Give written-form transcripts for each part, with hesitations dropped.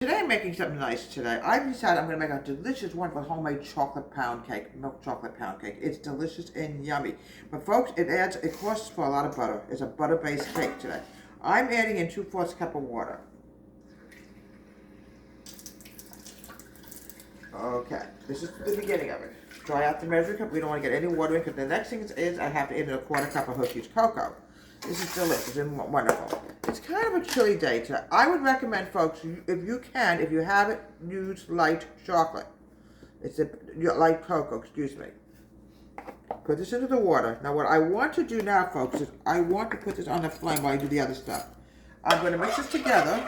Today I'm making something nice today. I've decided I'm going to make a delicious, wonderful homemade chocolate pound cake, milk chocolate pound cake. It's delicious and yummy. But folks, it costs for a lot of butter. It's a butter-based cake today. I'm adding in 2/4 cup of water. Okay, this is the beginning of it. Dry out the measuring cup. We don't want to get any water in because the next thing is I have to add in 1/4 cup of Hershey's cocoa. This is delicious and wonderful. It's kind of a chilly day today. I would recommend, folks, if you have it, use light chocolate. It's a light cocoa, excuse me. Put this into the water. Now, what I want to do now, folks, is I want to put this on the flame while I do the other stuff. I'm going to mix this together.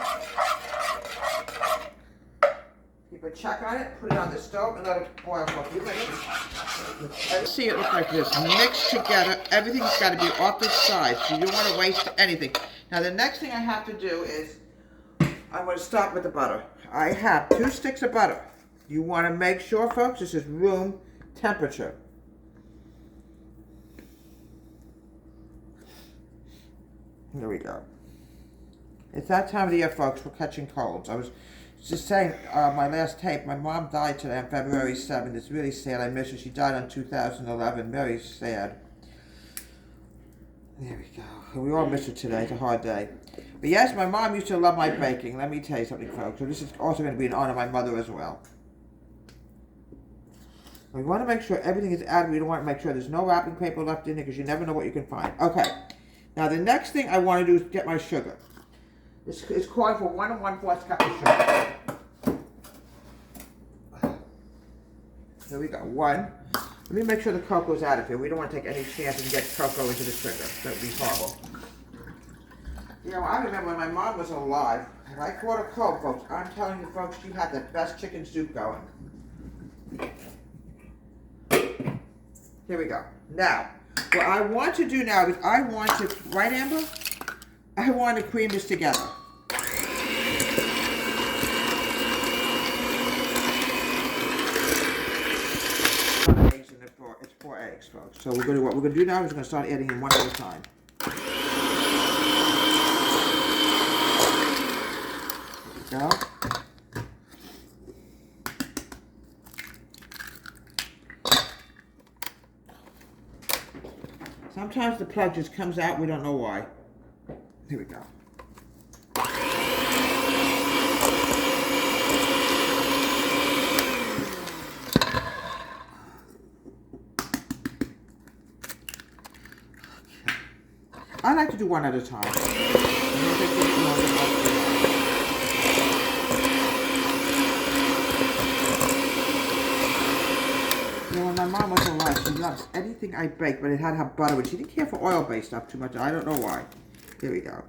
Keep a check on it. Put it on the stove and let it boil for a few minutes. See, it looks like this. Mixed together. Everything's got to be off the side, so you don't want to waste anything. Now, the next thing I have to do is I'm going to start with the butter. I have 2 sticks of butter. You want to make sure, folks, this is room temperature. There we go. It's that time of the year, folks, we're catching colds. I was just saying, my last tape, my mom died today on February 7th. It's really sad. I miss her. She died on 2011. Very sad. There we go. We all miss her today. It's a hard day. But yes, my mom used to love my baking. Let me tell you something, folks. So this is also going to be in honor of my mother as well. We want to make sure everything is added. We don't want to make sure there's no wrapping paper left in there because you never know what you can find. Okay. Now, the next thing I want to do is get my sugar. It's calling for 1 1/4 cup of sugar. There we go. 1. Let me make sure the cocoa is out of here. We don't want to take any chance and get cocoa into the sugar. That would be horrible. You know, I remember when my mom was alive, and I caught a cold, folks. I'm telling you, folks, she had the best chicken soup going. Here we go. Now, what I want to do now is I want to, right, Amber? I want to cream this together. It's 4 eggs, folks. So what we're going to do now is we're going to start adding in one at a time. There we go. Sometimes the plug just comes out. We don't know why. Here we go. I like to do one at a time. You know, when my mom was alive, she loves anything I bake, but it had to have butter, but she didn't care for oil-based stuff too much. I don't know why. Here we go.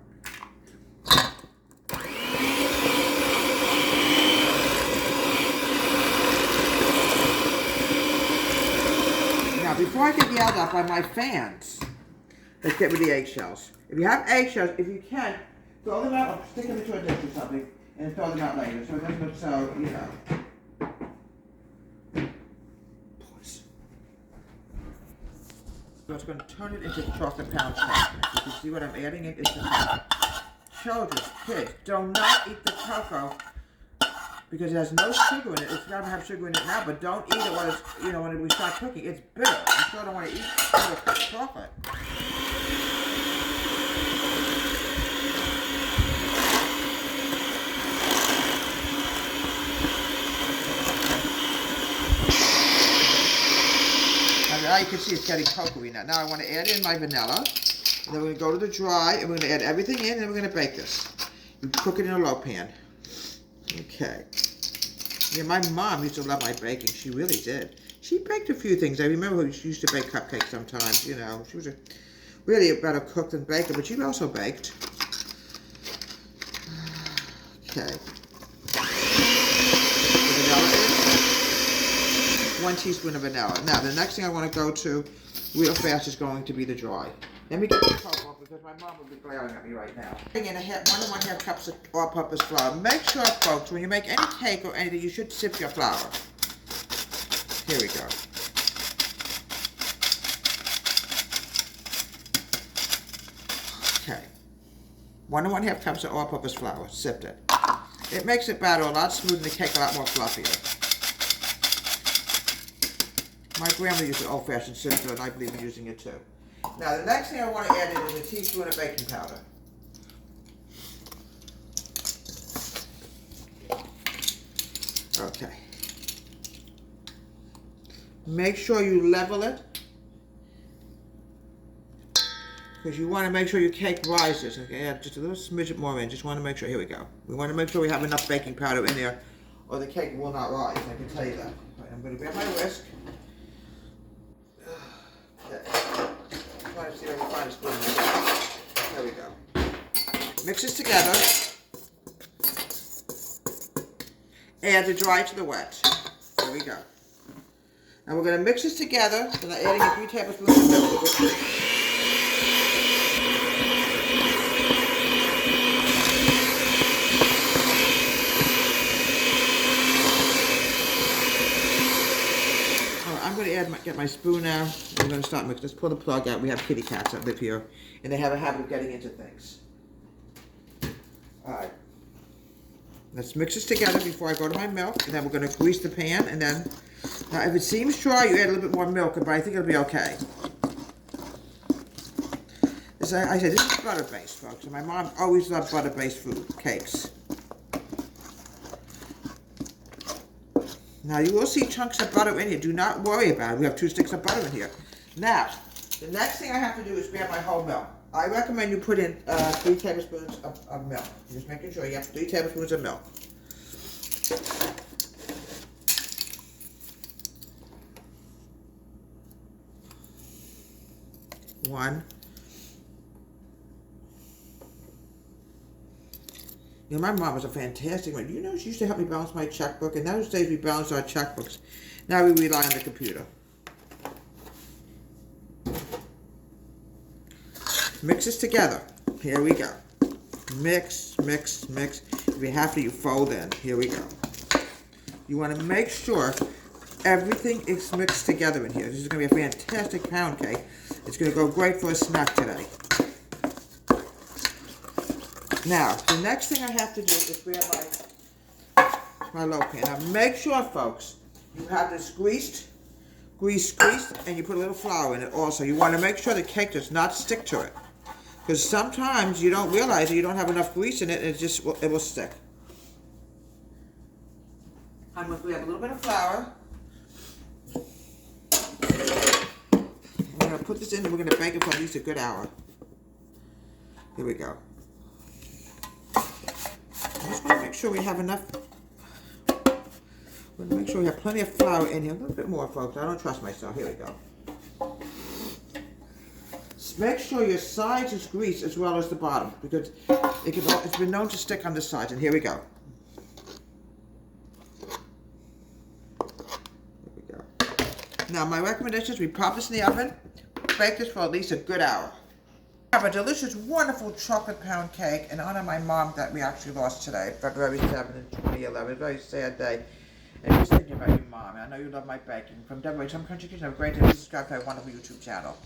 Now, before I get yelled at by my fans, let's get rid of the eggshells. If you have eggshells, if you can, throw them out or stick them into a dish or something and throw them out later so it doesn't look so, you know. So it's going to turn it into chocolate pound cake. You can see what I'm adding it into the children, kids, do not eat the cocoa because it has no sugar in it. It's got to have sugar in it now, but don't eat it while it's, you know, when we start cooking. It's bitter. You sure don't want to eat bitter chocolate. Now you can see it's getting cocoa-y now. Now I want to add in my vanilla. And then we're going to go to the dry, and we're going to add everything in, and then we're going to bake this. You cook it in a low pan. Okay. Yeah, my mom used to love my baking. She really did. She baked a few things. I remember she used to bake cupcakes sometimes, you know. She was really a better cook than baker, but she also baked. Okay. 1 teaspoon of vanilla. Now, the next thing I want to go to real fast is going to be the dry. Let me get the cocoa because my mom will be glaring at me right now. Bring in 1 1/2 cups of all-purpose flour. Make sure, folks, when you make any cake or anything, you should sift your flour. Here we go. Okay. 1 1/2 cups of all-purpose flour. Sift it. It makes the batter a lot smoother and the cake a lot more fluffier. My grandmother used an old-fashioned sifter, and I believe in using it too. Now, the next thing I want to add in is a teaspoon of baking powder. Okay. Make sure you level it, because you want to make sure your cake rises. Okay, add just a little smidget more in. Just want to make sure. Here we go. We want to make sure we have enough baking powder in there, or the cake will not rise. I can tell you that. Right, I'm going to grab my whisk. Okay. I'm trying to see if I can find a spoon. There we go. Mix this together. Add the dry to the wet. There we go. Now we're going to mix this together, and I'm adding a 3 tablespoons of milk. I'm going to get my spoon now. I'm going to start mixing. Let's pull the plug out. We have kitty cats that live here, and they have a habit of getting into things. All right. Let's mix this together before I go to my milk, and then we're going to grease the pan, and then, now if it seems dry, you add a little bit more milk, but I think it'll be okay. I said, this is butter-based, folks, and my mom always loved butter-based food, cakes. Now, you will see chunks of butter in here. Do not worry about it. We have 2 sticks of butter in here. Now, the next thing I have to do is grab my whole milk. I recommend you put in 3 tablespoons of milk. Just making sure you have 3 tablespoons of milk. One. You know, my mom was a fantastic one. You know, she used to help me balance my checkbook. In those days, we balanced our checkbooks. Now we rely on the computer. Mix this together. Here we go. Mix, mix, mix. If you have to, you fold in. Here we go. You want to make sure everything is mixed together in here. This is going to be a fantastic pound cake. It's going to go great for a snack today. Now, the next thing I have to do is grab my loaf pan. Now, make sure, folks, you have this greased, and you put a little flour in it also. You want to make sure the cake does not stick to it. Because sometimes you don't realize that you don't have enough grease in it, and it will stick. I'm going to grab a little bit of flour. We're going to put this in, and we're going to bake it for at least a good hour. Here we go. I just want to make sure we have enough. We're going to make sure we have plenty of flour in here. A little bit more, folks. I don't trust myself. Here we go. Make sure your sides is greased as well as the bottom, because it's been known to stick on the sides. And here we go. Here we go. Now, my recommendation is we pop this in the oven, bake this for at least a good hour. I have a delicious, wonderful chocolate pound cake in honor of my mom that we actually lost today, February 7th, 2011. A very sad day. And just thinking about your mom. I know you love my baking. From Deborah, some country kitchen, have a great day. Subscribe to my wonderful YouTube channel.